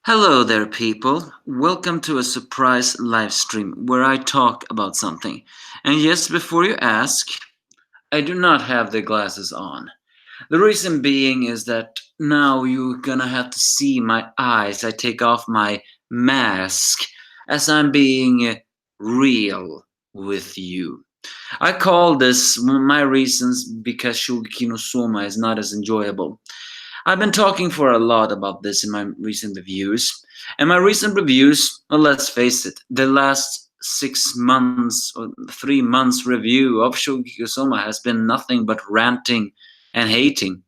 Hello there, people. Welcome to a surprise live stream where I talk about something. And yes, before you ask, I do not have the glasses on. The reason being is that now you're gonna have to see my eyes. I take off my mask as I'm being real with you. I call this my reasons because Shokugeki no Soma is not as enjoyable. I've been talking for a lot about this in my recent reviews. And my recent reviews, well, let's face it, the last 6 months or 3 months review of Shokugeki Soma has been nothing but ranting and hating.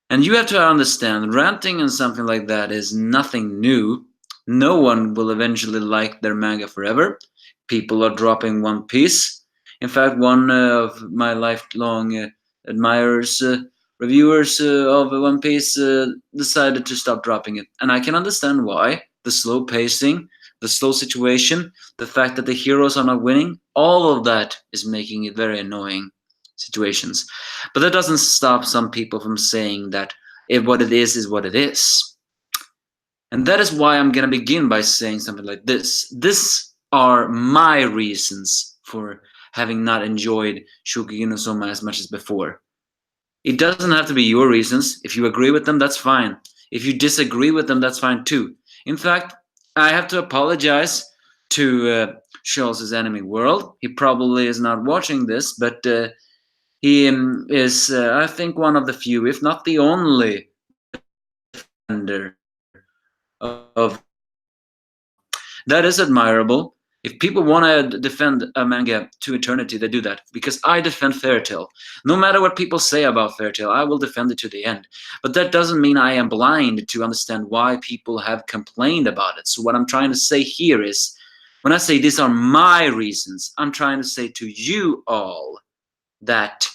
And you have to understand, ranting and something like that is nothing new. No one will eventually like their manga forever. People are dropping One Piece. In fact, one of my lifelong admirers, reviewers of One Piece, decided to stop dropping it. And I can understand why. The slow pacing, the slow situation, the fact that the heroes are not winning, all of that is making it very annoying situations. But that doesn't stop some people from saying that if what it is what it is. And that is why I'm going to begin by saying something like this. This are my reasons for having not enjoyed Shokugeki no Soma as much as before. It doesn't have to be your reasons. If you agree with them, that's fine. If you disagree with them, that's fine too. In fact, I have to apologize to Charles' Anime World. He probably is not watching this, but he is, I think, one of the few, if not the only, defender of that is admirable. If people want to defend a manga to eternity, they do that. Because I defend Fairy Tail. No matter what people say about Fairy Tail, I will defend it to the end. But that doesn't mean I am blind to understand why people have complained about it. So what I'm trying to say here is, when I say these are my reasons, I'm trying to say to you all that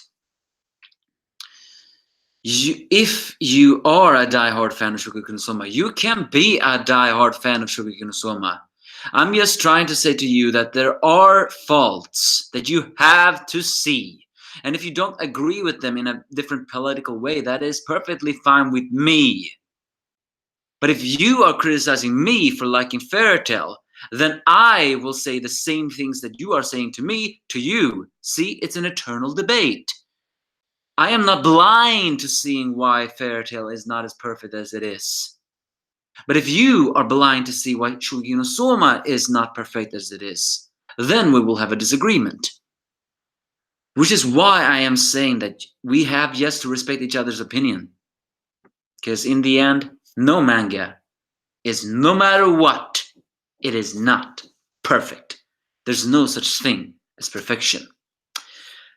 if you are a die-hard fan of Shokugeki no Soma, you can be a die-hard fan of Shokugeki no Soma. I'm just trying to say to you that there are faults that you have to see. And if you don't agree with them in a different political way, that is perfectly fine with me. But if you are criticizing me for liking Fairy Tail, then I will say the same things that you are saying to me, to you. See, it's an eternal debate. I am not blind to seeing why Fairy Tail is not as perfect as it is. But if you are blind to see why Shokugeki no Soma is not perfect as it is, then we will have a disagreement. Which is why I am saying that we have just to respect each other's opinion. Because in the end, no manga is, no matter what, it is not perfect. There's no such thing as perfection.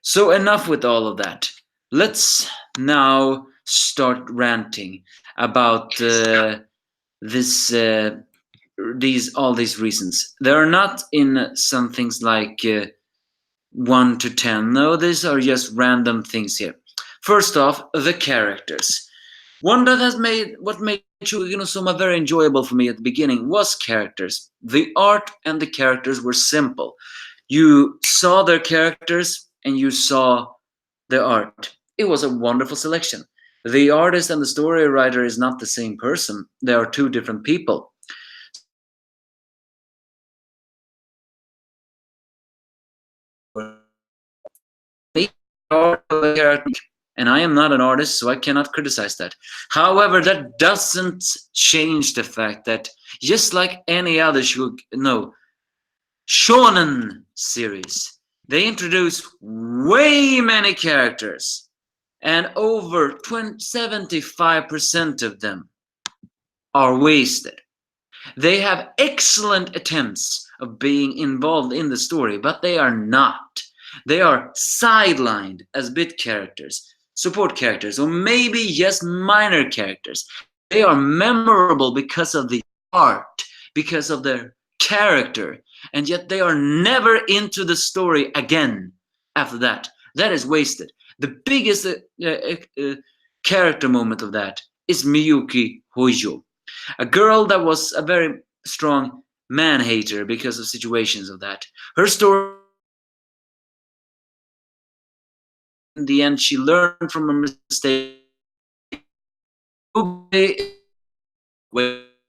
So enough with all of that. Let's now start ranting about all these reasons. They are not in some things like 1 to 10. No, these are just random things here. First off, the characters. One that has made what made Shokugeki no Soma very enjoyable for me at the beginning was characters. The art and the characters were simple. You saw their characters and you saw the art. It was a wonderful selection. The artist and the story writer is not the same person. They are two different people. And I am not an artist, so I cannot criticize that. However, that doesn't change the fact that just like any other shonen series, they introduce way many characters, and over 75% of them are wasted. They have excellent attempts of being involved in the story, but they are not. They are sidelined as bit characters, support characters, or maybe just minor characters. They are memorable because of the art, because of their character, and yet they are never into the story again after that. That is wasted. The biggest character moment of that is Miyuki Hojo, a girl that was a very strong man hater because of situations of that. Her story, in the end, she learned from her mistake.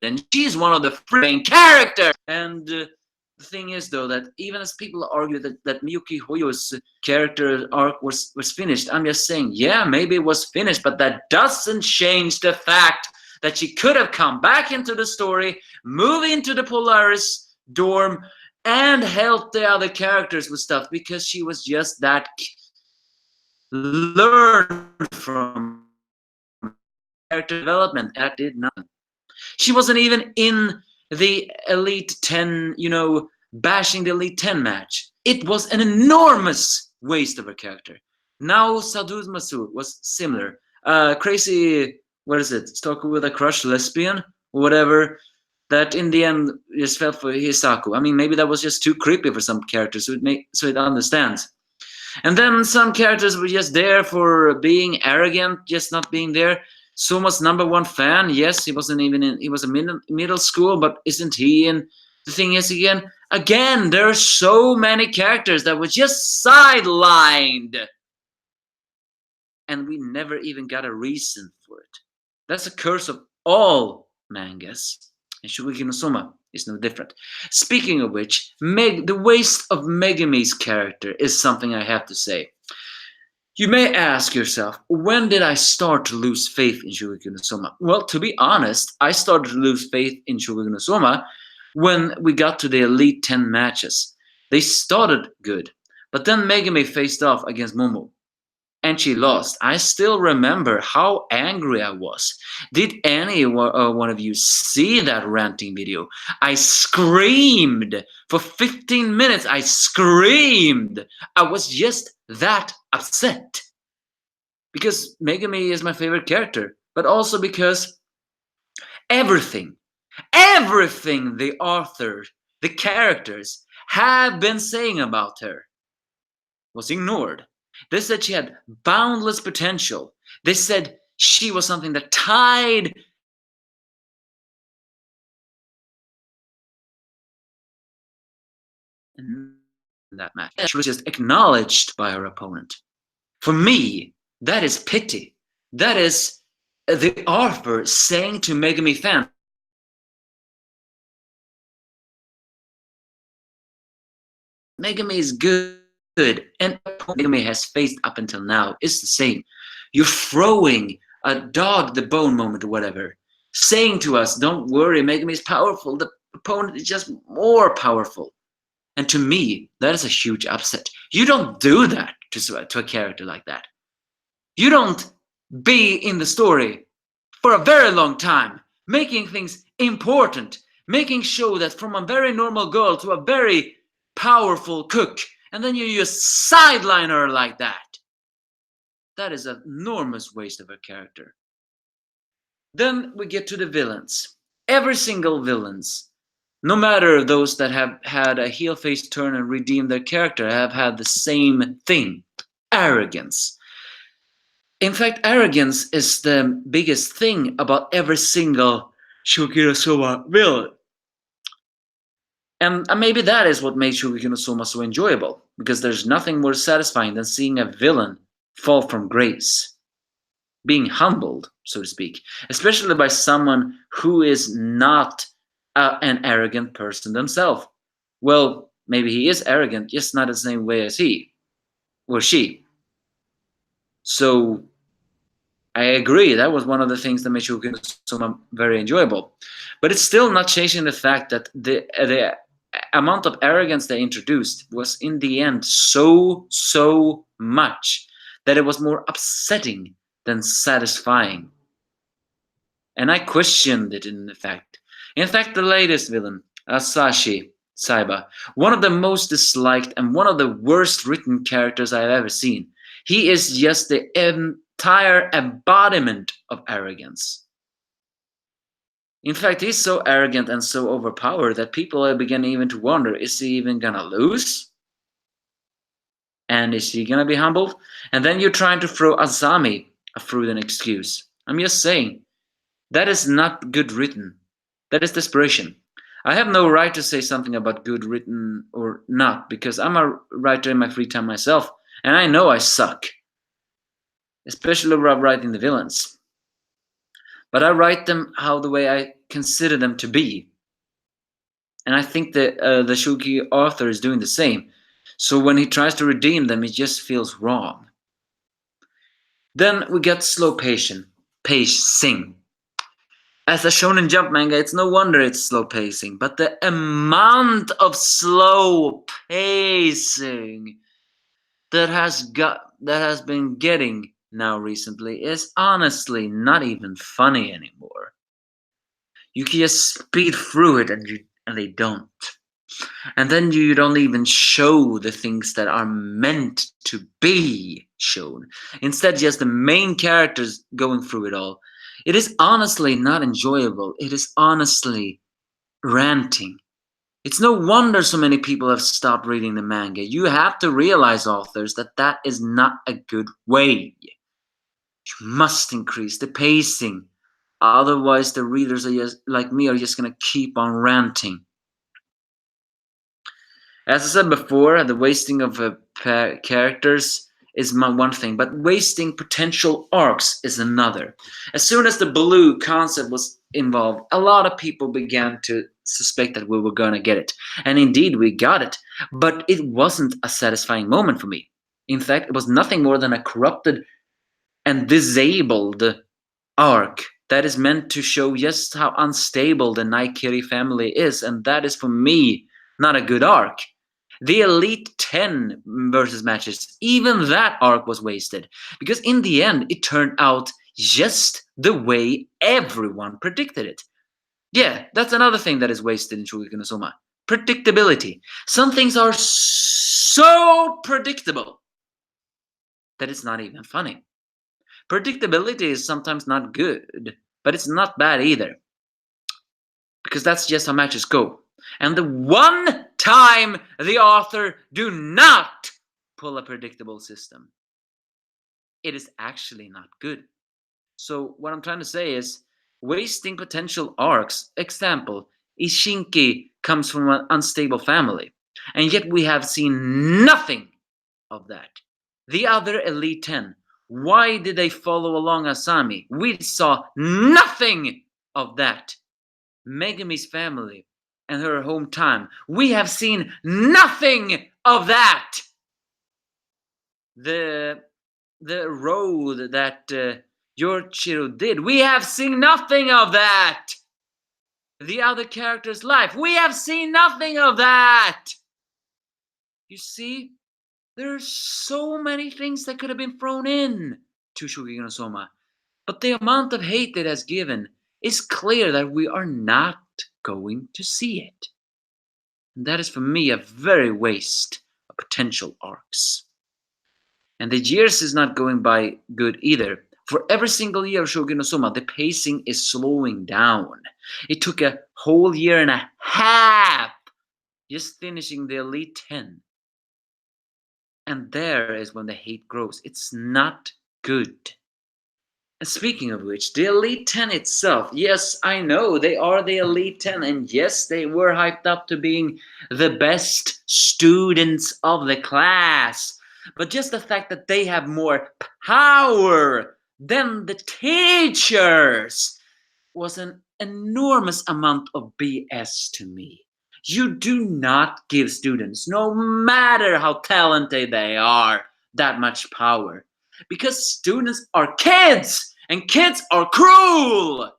and she's one of the main characters. And the thing is, though, that even as people argue that Miyuki Hoyo's character arc was finished, I'm just saying, yeah, maybe it was finished, but that doesn't change the fact that she could have come back into the story, move into the Polaris dorm, and help the other characters with stuff, because she was just that learned from character development, and that did nothing. She wasn't even in the Elite 10, bashing the Elite 10 match. It was an enormous waste of her character. Now Masu was similar. Crazy, what is it? Stalker with a crush, lesbian, or whatever. That in the end just fell for Hisaku. I mean, maybe that was just too creepy for some characters, so it understands. And then some characters were just there for being arrogant, just not being there. Soma's #1 fan, yes, he wasn't even in, he was a middle school, but isn't he? And the thing is, again, there are so many characters that were just sidelined. And we never even got a reason for it. That's a curse of all mangas. And Shokugeki no Soma is no different. Speaking of which, the waste of Megami's character is something I have to say. You may ask yourself, when did I start to lose faith in Shokugeki no Soma? Well, to be honest, I started to lose faith in Shokugeki no Soma when we got to the Elite 10 matches. They started good, but then Megami faced off against Momo. And she lost. I still remember how angry I was. Did any one of you see that ranting video? I screamed. For 15 minutes, I screamed. I was just that upset. Because Megami is my favorite character. But also because everything the author, the characters, have been saying about her was ignored. They said she had boundless potential. They said she was something that tied that match. She was just acknowledged by her opponent. For me, that is pity. That is the author saying to Megami fans, Megami is good, and Megami has faced up until now is the same. You're throwing a dog the bone moment or whatever, saying to us, don't worry, Megami is powerful. The opponent is just more powerful. And to me, that is a huge upset. You don't do that to a character like that. You don't be in the story for a very long time, making things important, making sure that from a very normal girl to a very powerful cook, and then you just sideline her like that. That is an enormous waste of a character. Then we get to the villains. Every single villains, no matter those that have had a heel face turn and redeemed their character, have had the same thing: arrogance. In fact, arrogance is the biggest thing about every single Shokugeki no Soma villain. And maybe that is what made Shokugeki no Soma so enjoyable, because there's nothing more satisfying than seeing a villain fall from grace, being humbled, so to speak, especially by someone who is not an arrogant person themselves. Well, maybe he is arrogant, just not the same way as he or she. So I agree, that was one of the things that made Shokugeki no Soma very enjoyable. But it's still not changing the fact that the amount of arrogance they introduced was in the end so much that it was more upsetting than satisfying. And I questioned it in fact. In fact, the latest villain, Asashi Saiba, one of the most disliked and one of the worst written characters I've ever seen. He is just the entire embodiment of arrogance. In fact, he's so arrogant and so overpowered that people begin even to wonder, is he even gonna lose? And is he gonna be humbled? And then you're trying to throw Azami through an excuse. I'm just saying, that is not good written. That is desperation. I have no right to say something about good written or not, because I'm a writer in my free time myself, and I know I suck. Especially writing the villains. but I write them how the way I consider them to be. And I think that the Shokugeki author is doing the same. So when he tries to redeem them, it just feels wrong. Then we get slow pacing. As a Shonen Jump manga, it's no wonder it's slow pacing, but the amount of slow pacing that has been getting now recently is honestly not even funny anymore. You can just speed through it, and they don't. And then you don't even show the things that are meant to be shown. Instead, just the main characters going through it all. It is honestly not enjoyable. It is honestly ranting. It's no wonder so many people have stopped reading the manga. You have to realize, authors, that that is not a good way. You must increase the pacing. Otherwise, the readers are just, like me, are just gonna keep on ranting. As I said before, the wasting of characters is one thing, but wasting potential arcs is another. As soon as the blue concept was involved, a lot of people began to suspect that we were gonna get it. And indeed, we got it. But it wasn't a satisfying moment for me. In fact, it was nothing more than a corrupted and disabled arc that is meant to show just how unstable the Naikiri family is, and that is for me not a good arc. The Elite 10 versus matches, even that arc was wasted. Because in the end, it turned out just the way everyone predicted it. Yeah, that's another thing that is wasted in Shokugeki no Soma. Predictability. Some things are so predictable that it's not even funny. Predictability is sometimes not good, but it's not bad either. Because that's just how matches go. And the one time the author do not pull a predictable system, it is actually not good. So what I'm trying to say is wasting potential arcs. Example, Ishinki comes from an unstable family, and yet we have seen nothing of that. The other Elite 10, why did they follow along Asami? We saw nothing of that. Megami's family and her hometown. We have seen nothing of that. The road that Yorchiro did. We have seen nothing of that. The other character's life. We have seen nothing of that. You see, there are so many things that could have been thrown in to Shokugeki no Soma. But the amount of hate it has given is clear that we are not going to see it. And that is for me a very waste of potential arcs. And the years is not going by good either. For every single year of Shokugeki no Soma, the pacing is slowing down. It took a whole year and a half just finishing the Elite 10. And there is when the hate grows. It's not good. And speaking of which, the Elite 10 itself, yes, I know they are the Elite 10, and yes, they were hyped up to being the best students of the class. But just the fact that they have more power than the teachers was an enormous amount of BS to me. You do not give students, no matter how talented they are, that much power. Because students are kids, and kids are cruel!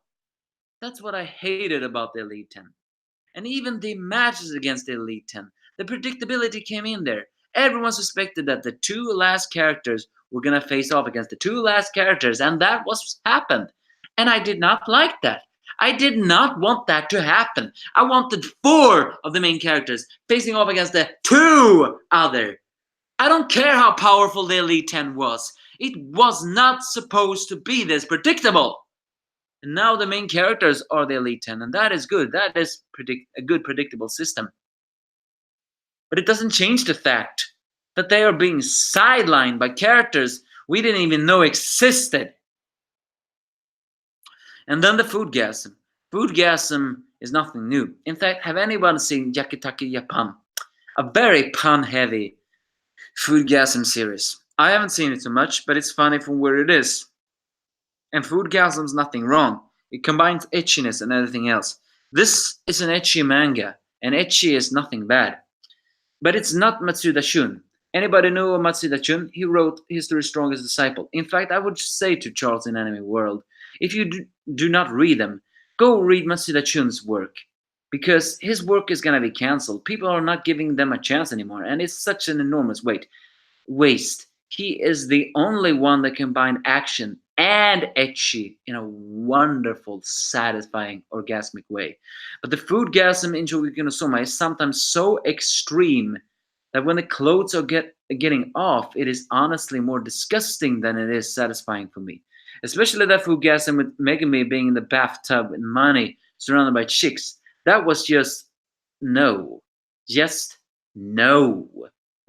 That's what I hated about the Elite 10. And even the matches against the Elite 10, the predictability came in there. Everyone suspected that the two last characters were gonna face off against the two last characters, and that was happened. And I did not like that. I did not want that to happen. I wanted 4 of the main characters facing off against the 2 other. I don't care how powerful the Elite 10 was. It was not supposed to be this predictable. And now the main characters are the Elite 10, and that is good. That is a good predictable system. But it doesn't change the fact that they are being sidelined by characters we didn't even know existed. And then the foodgasm. Foodgasm is nothing new. In fact, have anyone seen Yakitaki Japan? A very pun-heavy foodgasm series. I haven't seen it so much, but it's funny from where it is. And foodgasm's nothing wrong. It combines etchiness and everything else. This is an etchy manga, and etchy is nothing bad. But it's not Matsuda Shun. Anybody know Matsuda Shun? He wrote History's Strongest Disciple. In fact, I would say to Charles in Anime World, if you do not read them, go read Matsuda Shun's work. Because his work is gonna be cancelled. People are not giving them a chance anymore, and it's such an enormous waste. He is the only one that combined action and etchy in a wonderful, satisfying, orgasmic way. But the foodgasm in Shokugeki no Soma is sometimes so extreme that when the clothes are getting off, it is honestly more disgusting than it is satisfying for me. Especially that foodgasm with Megami being in the bathtub with money surrounded by chicks. That was just no. Just no.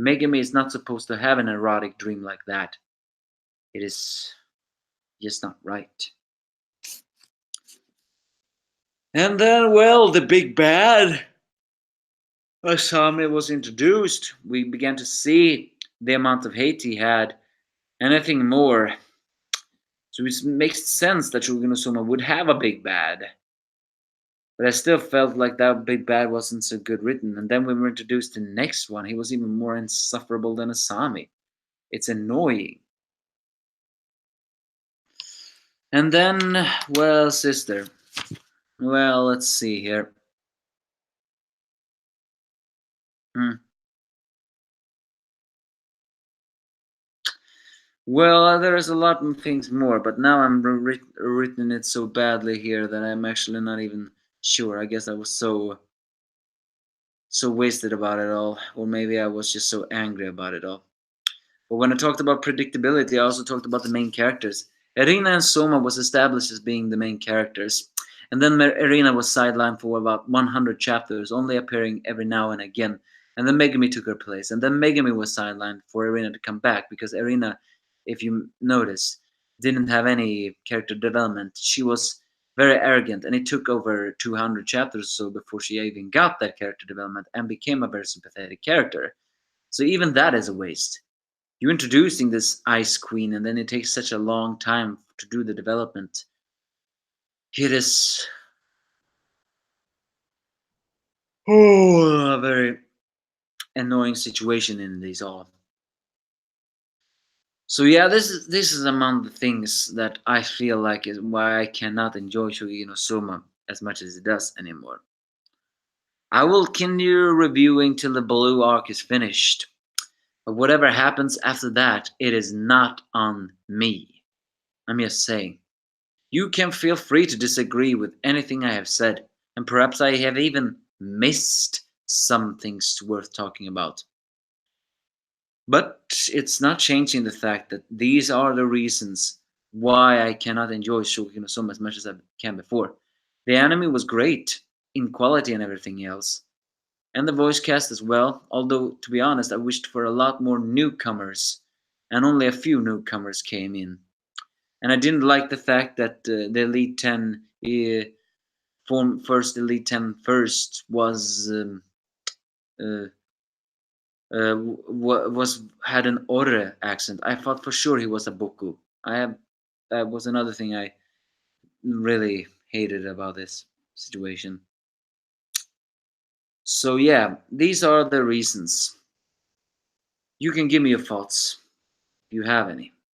Megami is not supposed to have an erotic dream like that. It is just not right. And then, well, the big bad. Asami was introduced. We began to see the amount of hate he had, and nothing more. So it makes sense that Shugino Soma would have a big bad. But I still felt like that big bad wasn't so good written. And then when we were introduced to the next one, he was even more insufferable than Asami. It's annoying. And then, well, sister. Well, let's see here. Hmm. Well, there's a lot of things more, but now I'm written it so badly here that I'm actually not even sure. I guess I was so wasted about it all, or maybe I was just so angry about it all. But when I talked about predictability, I also talked about the main characters. Erina and Soma was established as being the main characters, and then Erina was sidelined for about 100 chapters, only appearing every now and again. And then Megami took her place, and then Megami was sidelined for Erina to come back because Erina, if you notice, didn't have any character development. She was very arrogant, and it took over 200 chapters or so before she even got that character development and became a very sympathetic character. So even that is a waste. You're introducing this Ice Queen, and then it takes such a long time to do the development. It is a very annoying situation in these all. So yeah, this is among the things that I feel like is why I cannot enjoy Shogeki no Soma as much as it does anymore. I will continue reviewing till the blue arc is finished. But whatever happens after that, it is not on me. I'm just saying. You can feel free to disagree with anything I have said, and perhaps I have even missed some things worth talking about. But it's not changing the fact that these are the reasons why I cannot enjoy Shokugeki no Soma as much as I can before. The anime was great in quality and everything else, and the voice cast as well, although to be honest, I wished for a lot more newcomers, and only a few newcomers came in. And I didn't like the fact that the Elite 10 form first Elite 10 first was uh, was had an Ore accent. I thought for sure he was a Boku. I have That was another thing I really hated about this situation. So yeah, these are the reasons. You can give me your thoughts if you have any.